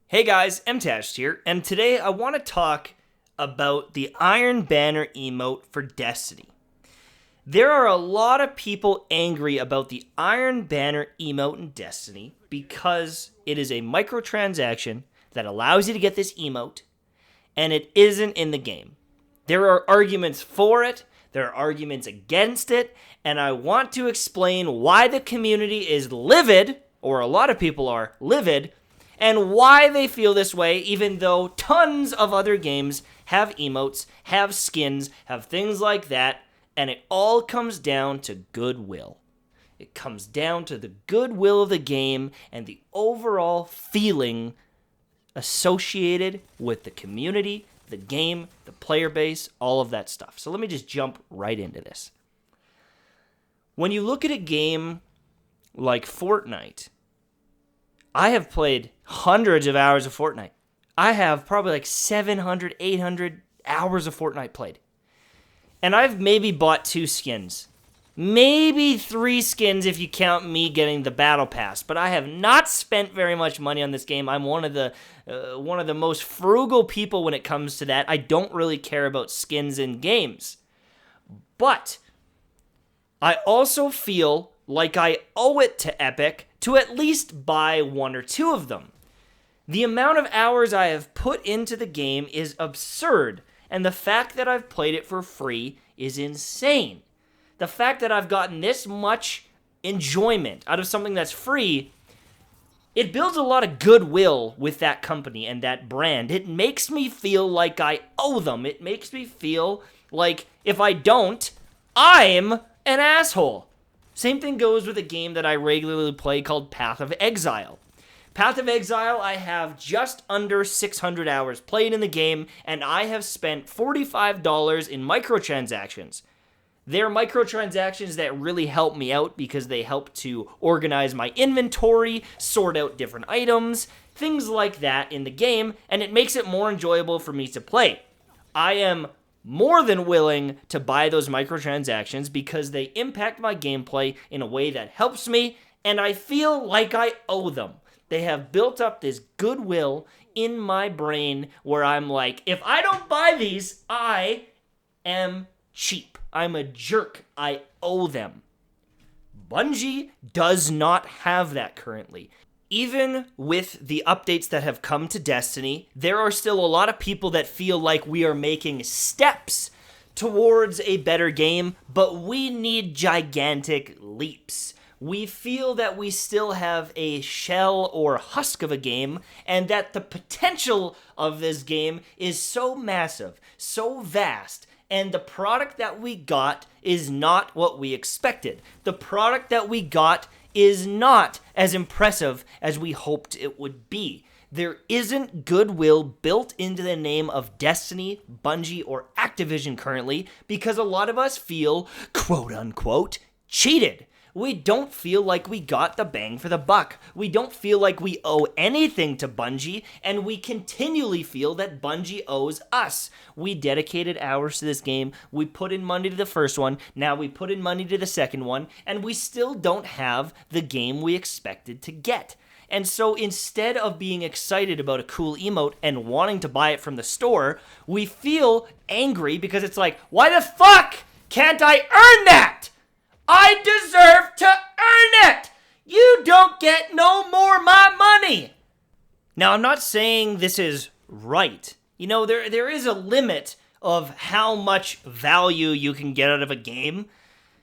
Hey guys, Mtashed here, and today I want to talk about the Iron Banner emote for Destiny. There are a lot of people angry about the Iron Banner emote in Destiny because it is a microtransaction that allows you to get this emote, and it isn't in the game. There are arguments for it, there are arguments against it, and I want to explain why the community is livid, or a lot of people are livid, and why they feel this way, even though tons of other games have emotes, have skins, have things like that, and it all comes down to goodwill. It comes down to the goodwill of the game and the overall feeling associated with the community, the game, the player base, all of that stuff. So let me just jump right into this. When you look at a game like Fortnite, I have played hundreds of hours of Fortnite. I have probably like 700, 800 hours of Fortnite played. And I've maybe bought 2 skins. Maybe 3 skins if you count me getting the battle pass. But I have not spent very much money on this game. I'm one of the most frugal people when it comes to that. I don't really care about skins in games. But I also feel like I owe it to Epic to at least buy 1 or 2 of them. The amount of hours I have put into the game is absurd, and the fact that I've played it for free is insane. The fact that I've gotten this much enjoyment out of something that's free, it builds a lot of goodwill with that company and that brand. It makes me feel like I owe them. It makes me feel like if I don't, I'm an asshole. Same thing goes with a game that I regularly play called Path of Exile. Path of Exile, I have just under 600 hours played in the game, and I have spent $45 in microtransactions. They're microtransactions that really help me out because they help to organize my inventory, sort out different items, things like that in the game, and it makes it more enjoyable for me to play. I am more than willing to buy those microtransactions because they impact my gameplay in a way that helps me, and I feel like I owe them. They have built up this goodwill in my brain where I'm like, if I don't buy these, I am cheap. I'm a jerk. I owe them. Bungie does not have that currently. Even with the updates that have come to Destiny, there are still a lot of people that feel like we are making steps towards a better game, but we need gigantic leaps. We feel that we still have a shell or husk of a game, and that the potential of this game is so massive, so vast, and the product that we got is not what we expected. The product that we got is not as impressive as we hoped it would be. There isn't goodwill built into the name of Destiny, Bungie, or Activision currently because a lot of us feel, quote unquote, cheated. We don't feel like we got the bang for the buck. We don't feel like we owe anything to Bungie, and we continually feel that Bungie owes us. We dedicated hours to this game, we put in money to the first one, now we put in money to the second one, and we still don't have the game we expected to get. And so instead of being excited about a cool emote and wanting to buy it from the store, we feel angry because it's like, why the fuck can't I earn that? I deserve to earn it! You don't get no more my money! Now, I'm not saying this is right. You know, there is a limit of how much value you can get out of a game.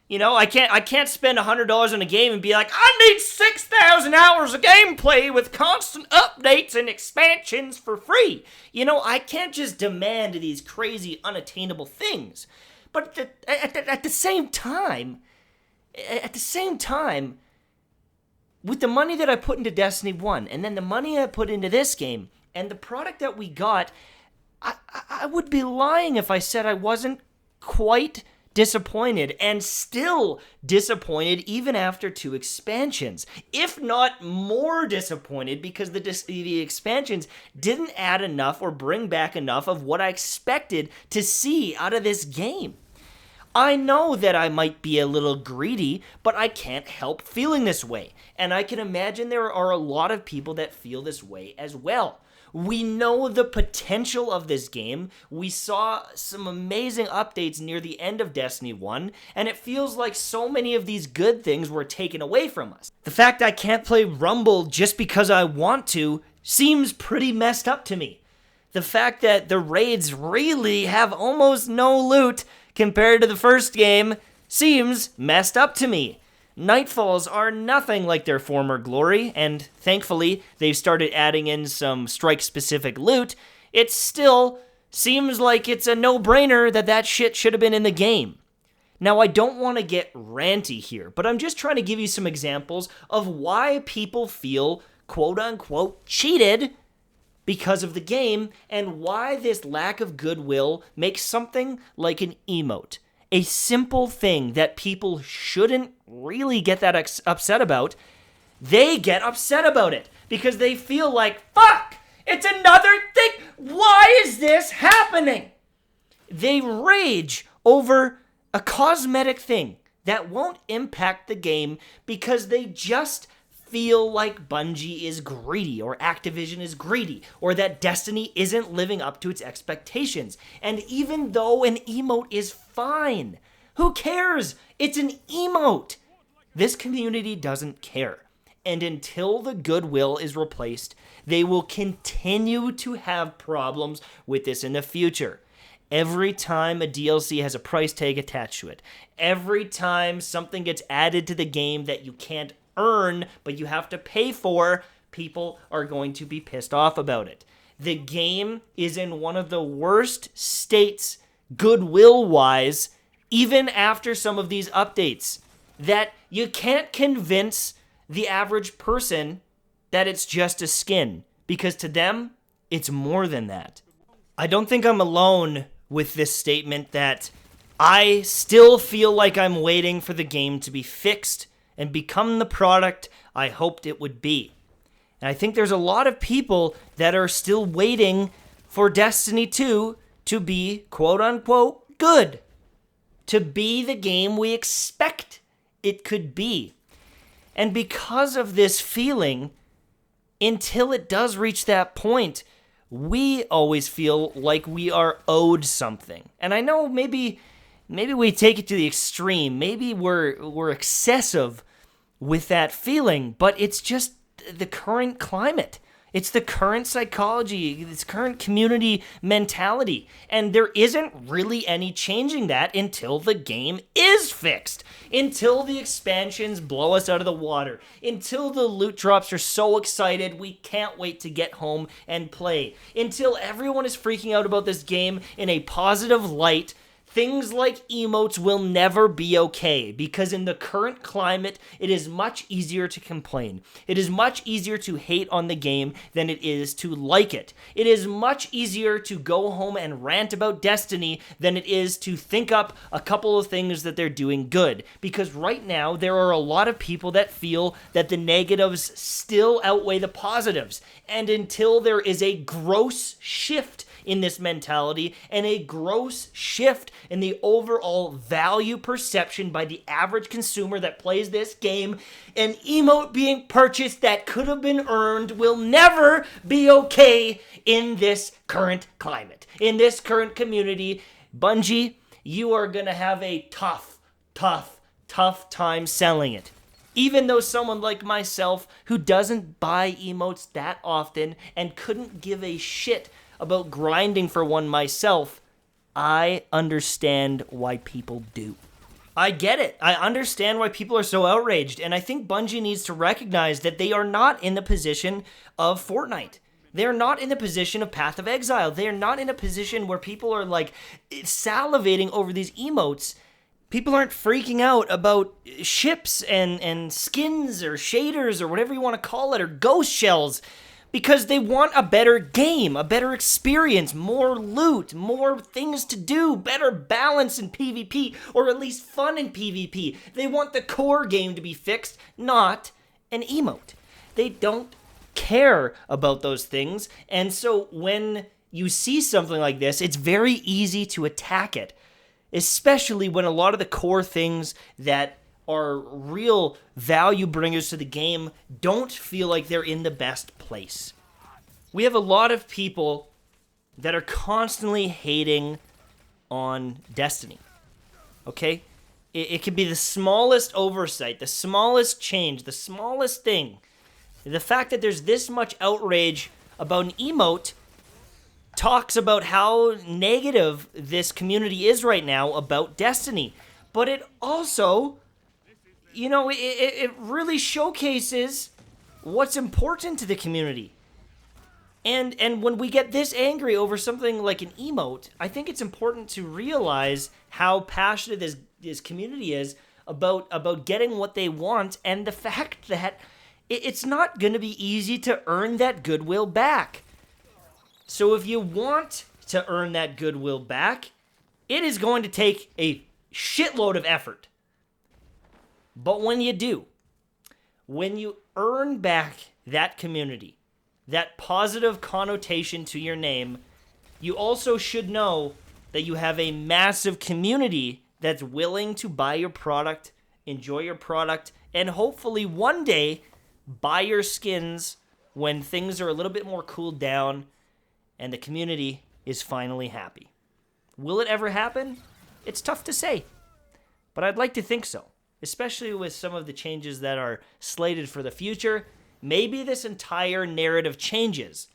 You know, I can't spend $100 on a game and be like, I need 6,000 hours of gameplay with constant updates and expansions for free. You know, I can't just demand these crazy, unattainable things. But at the same time, with the money that I put into Destiny 1, and then the money I put into this game, and the product that we got, I would be lying if I said I wasn't quite disappointed, and still disappointed even after 2 expansions. If not more disappointed, because the expansions didn't add enough or bring back enough of what I expected to see out of this game. I know that I might be a little greedy, but I can't help feeling this way. And I can imagine there are a lot of people that feel this way as well. We know the potential of this game. We saw some amazing updates near the end of Destiny 1, and it feels like so many of these good things were taken away from us. The fact I can't play Rumble just because I want to seems pretty messed up to me. The fact that the raids really have almost no loot compared to the first game seems messed up to me. Nightfalls are nothing like their former glory, and thankfully they've started adding in some strike-specific loot. It still seems like it's a no-brainer that shit should have been in the game. Now, I don't want to get ranty here, but I'm just trying to give you some examples of why people feel quote-unquote cheated because of the game, and why this lack of goodwill makes something like an emote, a simple thing that people shouldn't really get that upset about, they get upset about it because they feel like, fuck, it's another thing. Why is this happening? They rage over a cosmetic thing that won't impact the game because they just feel like Bungie is greedy, or Activision is greedy, or that Destiny isn't living up to its expectations. And even though an emote is fine, who cares? It's an emote. This community doesn't care. And until the goodwill is replaced, they will continue to have problems with this in the future. Every time a DLC has a price tag attached to it, every time something gets added to the game that you can't earn, but you have to pay for, people are going to be pissed off about it. The game is in one of the worst states, goodwill-wise, even after some of these updates, that you can't convince the average person that it's just a skin, because to them, it's more than that. I don't think I'm alone with this statement that I still feel like I'm waiting for the game to be fixed and become the product I hoped it would be. And I think there's a lot of people that are still waiting for Destiny 2 to be, quote-unquote, good. To be the game we expect it could be. And because of this feeling, until it does reach that point, we always feel like we are owed something. And I know maybe we take it to the extreme. Maybe we're excessive with that feeling, but it's just the current climate. It's the current psychology, this current community mentality. And there isn't really any changing that until the game is fixed. Until the expansions blow us out of the water. Until the loot drops are so excited we can't wait to get home and play. Until everyone is freaking out about this game in a positive light. Things like emotes will never be okay, because in the current climate, it is much easier to complain. It is much easier to hate on the game than it is to like it. It is much easier to go home and rant about Destiny than it is to think up a couple of things that they're doing good. Because right now, there are a lot of people that feel that the negatives still outweigh the positives. And until there is a gross shift in this mentality and a gross shift in the overall value perception by the average consumer that plays this game, an emote being purchased that could have been earned will never be okay in this current climate, in this current community. Bungie, you are going to have a tough time selling it. Even though someone like myself, who doesn't buy emotes that often and couldn't give a shit about grinding for one myself, I understand why people do. I get it. I understand why people are so outraged, and I think Bungie needs to recognize that they are not in the position of Fortnite. They're not in the position of Path of Exile. They are not in a position where people are like salivating over these emotes. People aren't freaking out about ships and skins or shaders or whatever you want to call it, or ghost shells, because they want a better game, a better experience, more loot, more things to do, better balance in PvP, or at least fun in PvP. They want the core game to be fixed, not an emote. They don't care about those things, and so when you see something like this, it's very easy to attack it. especially when a lot of the core things that are real value bringers to the game don't feel like they're in the best place. We have a lot of people that are constantly hating on Destiny. Okay? It could be the smallest oversight, the smallest change, the smallest thing. The fact that there's this much outrage about an emote talks about how negative this community is right now about Destiny. But it also, it really showcases what's important to the community. And when we get this angry over something like an emote, I think it's important to realize how passionate this community is about getting what they want, and the fact that it's not going to be easy to earn that goodwill back. So if you want to earn that goodwill back, it is going to take a shitload of effort. But when you do, when you earn back that community, that positive connotation to your name, you also should know that you have a massive community that's willing to buy your product, enjoy your product, and hopefully one day buy your skins when things are a little bit more cooled down and the community is finally happy. Will it ever happen? It's tough to say, but I'd like to think so, especially with some of the changes that are slated for the future. Maybe this entire narrative changes,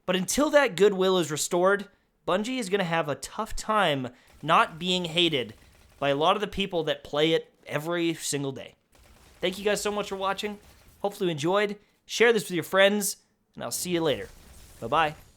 but until that goodwill is restored, Bungie is going to have a tough time not being hated by a lot of the people that play it every single day. Thank you guys so much for watching. Hopefully you enjoyed. Share this with your friends, and I'll see you later. Bye-bye.